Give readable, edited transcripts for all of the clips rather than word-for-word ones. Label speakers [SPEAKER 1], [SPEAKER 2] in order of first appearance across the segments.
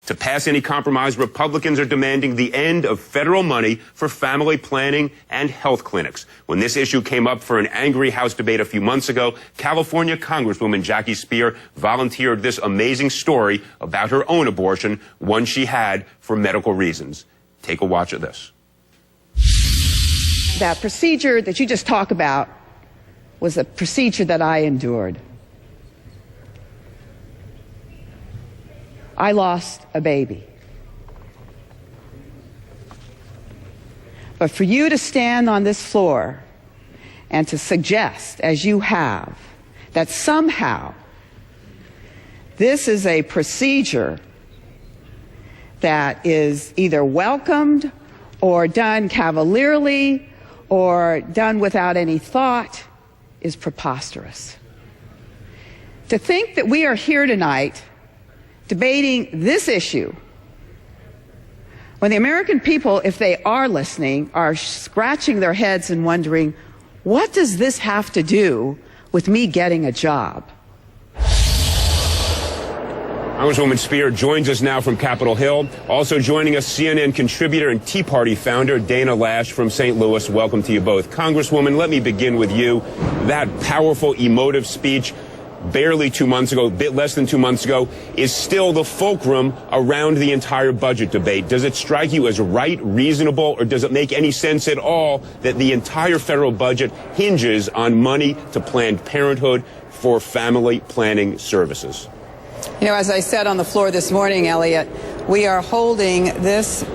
[SPEAKER 1] To pass any compromise, Republicans are demanding the end of federal money for family planning and health clinics. When this issue came up for an angry House debate a few months ago, California Congresswoman Jackie Speier volunteered this amazing story about her own abortion, one she had for medical reasons. Take a watch of this.
[SPEAKER 2] That procedure that you just talked about was a procedure that I endured. I lost a baby. But for you to stand on this floor and to suggest, as you have, that somehow this is a procedure that is either welcomed or done cavalierly or done without any thought is preposterous. To think that we are here tonight debating this issue when the American people, if they are listening, are scratching their heads and wondering, what does this have to do with me getting a job?
[SPEAKER 1] Congresswoman Speier joins us now from Capitol Hill. Also joining us, CNN contributor and Tea Party founder Dana Lash from St. Louis. Welcome to you both. Congresswoman, let me begin with you. That powerful, emotive speech barely 2 months ago, a bit less than 2 months ago, is still the fulcrum around the entire budget debate. Does it strike you as right, reasonable, or does it make any sense at all that the entire federal budget hinges on money to Planned Parenthood for family planning services?
[SPEAKER 3] You know, as I said on the floor this morning, Eliot, we are holding this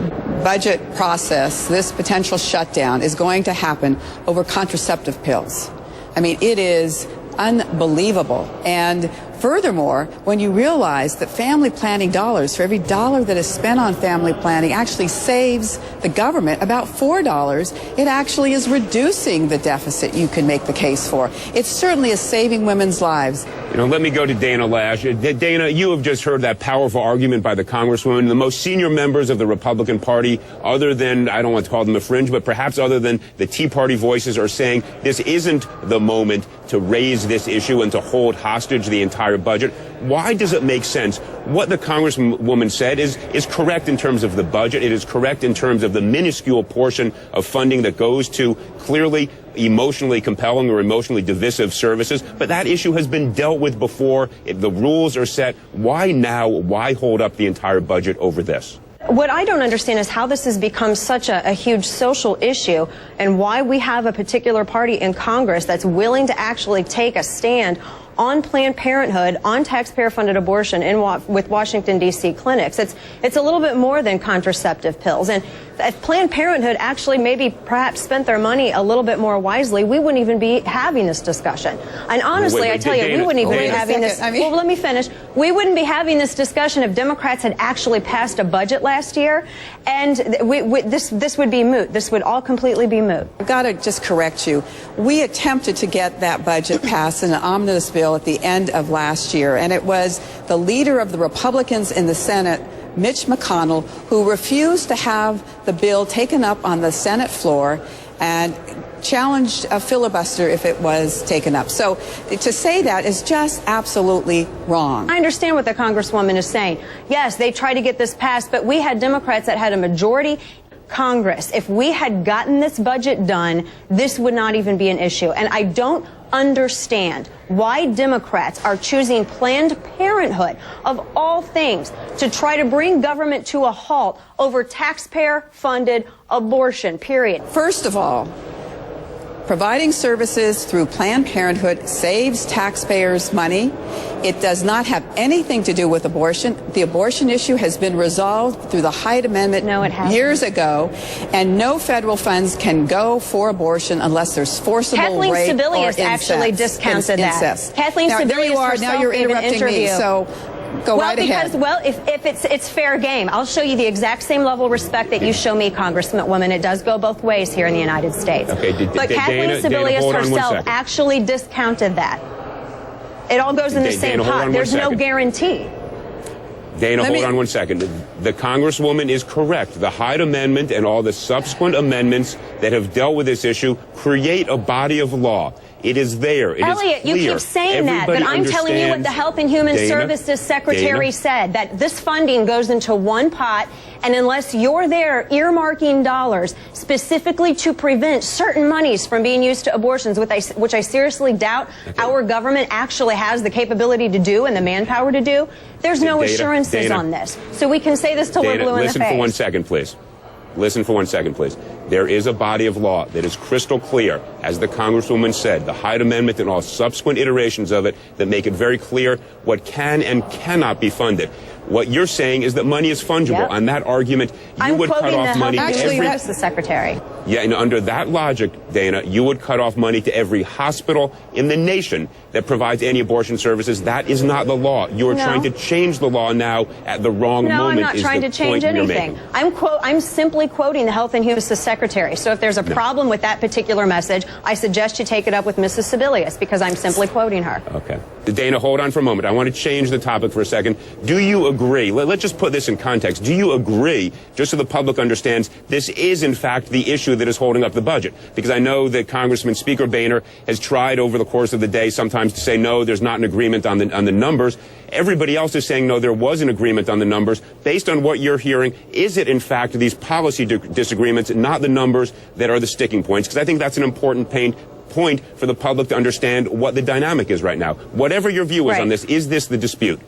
[SPEAKER 3] budget process, this potential shutdown is going to happen over contraceptive pills. I mean, it is unbelievable. And furthermore, when you realize that family planning dollars, for every dollar that is spent on family planning, actually saves the government about $4, it actually is reducing the deficit you can make the case for. It certainly is saving women's lives.
[SPEAKER 1] You know, let me go to Dana Lash. Dana, you have just heard that powerful argument by the Congresswoman. The most senior members of the Republican Party, other than, I don't want to call them the fringe, but perhaps other than the Tea Party voices, are saying this isn't the moment to raise this issue and to hold hostage the entire budget. Why does it make sense? What the Congresswoman said is correct in terms of the budget. It is correct in terms of the minuscule portion of funding that goes to clearly emotionally compelling or emotionally divisive services. But that issue has been dealt with before. The rules are set. Why now? Why hold up the entire budget over this?
[SPEAKER 4] What I don't understand is how this has become such a huge social issue and why we have a particular party in Congress that's willing to actually take a stand on Planned Parenthood, on taxpayer-funded abortion with Washington, D.C. clinics. It's a little bit more than contraceptive pills. And if Planned Parenthood actually maybe perhaps spent their money a little bit more wisely, we wouldn't even be having this discussion. And honestly, I tell you, we wouldn't even be having this. Well, let me finish. We wouldn't be having this discussion if Democrats had actually passed a budget last year. And this would be moot. This would all completely be moot.
[SPEAKER 3] I've got to just correct you. We attempted to get that budget passed in an omnibus bill at the end of last year, and it was the leader of the Republicans in the Senate, Mitch McConnell, who refused to have the bill taken up on the Senate floor and challenged a filibuster if it was taken up. So to say that is just absolutely wrong.
[SPEAKER 4] I understand what the Congresswoman is saying. Yes, they tried to get this passed, but we had Democrats that had a majority Congress. If we had gotten this budget done, this would not even be an issue. And I don't understand why Democrats are choosing Planned Parenthood, of all things, to try to bring government to a halt over taxpayer-funded abortion, period.
[SPEAKER 3] First of all, providing services through Planned Parenthood saves taxpayers money. It does not have anything to do with abortion. The abortion issue has been resolved through the Hyde Amendment years ago, and no federal funds can go for abortion unless there's forcible rape or incest.
[SPEAKER 4] Kathleen Sebelius actually discounted that. Kathleen Sebelius herself
[SPEAKER 3] now you're interrupting me, so go right ahead.
[SPEAKER 4] Well, if it's fair game, I'll show you the exact same level of respect that you show me, Congresswoman. It does go both ways here in the United States.
[SPEAKER 1] Okay,
[SPEAKER 4] but Kathleen Sebelius herself actually discounted that. It all goes in the same pot. There's no guarantee.
[SPEAKER 1] Dana, hold on one second. The Congresswoman is correct. The Hyde Amendment and all the subsequent amendments that have dealt with this issue create a body of law. It is there. It
[SPEAKER 4] Eliot,
[SPEAKER 1] is clear.
[SPEAKER 4] you keep saying that, but
[SPEAKER 1] Everybody
[SPEAKER 4] I'm telling you what the Health and Human Services Secretary said, that this funding goes into one pot, and unless you're there earmarking dollars specifically to prevent certain monies from being used to abortions, which I seriously doubt our government actually has the capability to do and the manpower to do, there's no assurances on this. So we can say this till we're blue in the face.
[SPEAKER 1] Listen for 1 second, please. Listen for 1 second, please. There is a body of law that is crystal clear, as the Congresswoman said, the Hyde Amendment and all subsequent iterations of it that make it very clear what can and cannot be funded. What you're saying is that money is fungible.
[SPEAKER 4] Yep.
[SPEAKER 1] On that argument, you would cut off money to every...
[SPEAKER 4] That's the Secretary.
[SPEAKER 1] Yeah, and under that logic, Dana, you would cut off money to every hospital in the nation that provides anti-abortion services. That is not the law. You are trying to change the law now at the wrong moment.
[SPEAKER 4] No, I'm not trying to change anything. I'm simply quoting the Health and Human Services Secretary. So if there's a problem with that particular message, I suggest you take it up with Mrs. Sebelius, because I'm simply quoting her.
[SPEAKER 1] Okay. Dana, hold on for a moment. I want to change the topic for a second. Do you agree? Let's just put this in context. Do you agree, just so the public understands, this is in fact the issue that is holding up the budget? Because I know that Congressman Speaker Boehner has tried over the course of the day sometimes to say, no, there's not an agreement on the numbers. Everybody else is saying, no, there was an agreement on the numbers. Based on what you're hearing, is it in fact these policy disagreements, not the numbers, that are the sticking points? Because I think that's an important point for the public to understand what the dynamic is right now. Whatever your view is on this, is this the dispute?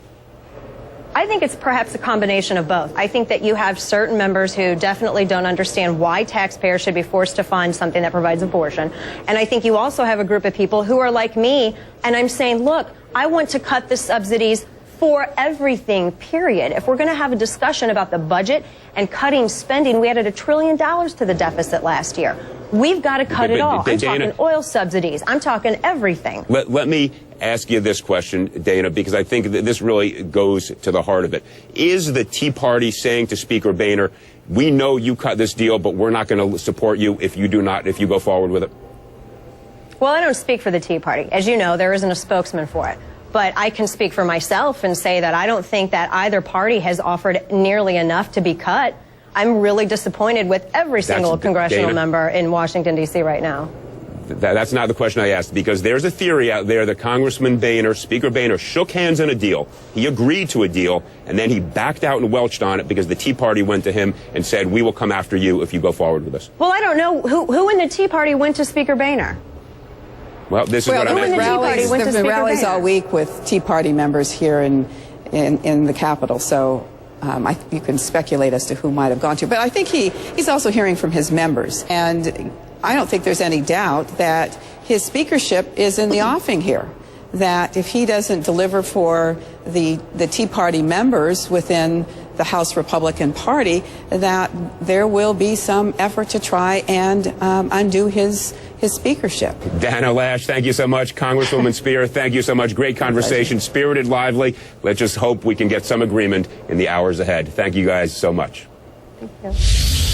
[SPEAKER 4] I think it's perhaps a combination of both. I think that you have certain members who definitely don't understand why taxpayers should be forced to fund something that provides abortion. And I think you also have a group of people who are like me, and I'm saying, look, I want to cut the subsidies for everything, period. If we're going to have a discussion about the budget and cutting spending, we added $1 trillion to the deficit last year. We've got to cut it all. I'm talking oil subsidies. I'm talking everything.
[SPEAKER 1] Let me ask you this question, Dana, because I think that this really goes to the heart of it. Is the Tea Party saying to Speaker Boehner, we know you cut this deal, but we're not going to support you if you go forward with it?
[SPEAKER 4] Well, I don't speak for the Tea Party. As you know, there isn't a spokesman for it. But I can speak for myself and say that I don't think that either party has offered nearly enough to be cut. I'm really disappointed with every single congressional member in Washington, D.C. right now.
[SPEAKER 1] That's not the question I asked, because there's a theory out there that Congressman Boehner, Speaker Boehner, shook hands on a deal. He agreed to a deal, and then he backed out and welched on it because the Tea Party went to him and said, we will come after you if you go forward with this.
[SPEAKER 4] Well, I don't know. Who in the Tea Party went to Speaker Boehner?
[SPEAKER 1] Well, this is what I'm asking.
[SPEAKER 3] There have been rallies all week with Tea Party members here in the Capitol, so you can speculate as to who might have gone to. But I think he's also hearing from his members, and I don't think there's any doubt that his speakership is in the offing here, that if he doesn't deliver for the Tea Party members within the House Republican Party, that there will be some effort to try and undo his speakership.
[SPEAKER 1] Dana Lash, thank you so much. Congresswoman Speier, thank you so much. Great conversation, spirited, lively. Let's just hope we can get some agreement in the hours ahead. Thank you guys so much.
[SPEAKER 4] Thank you.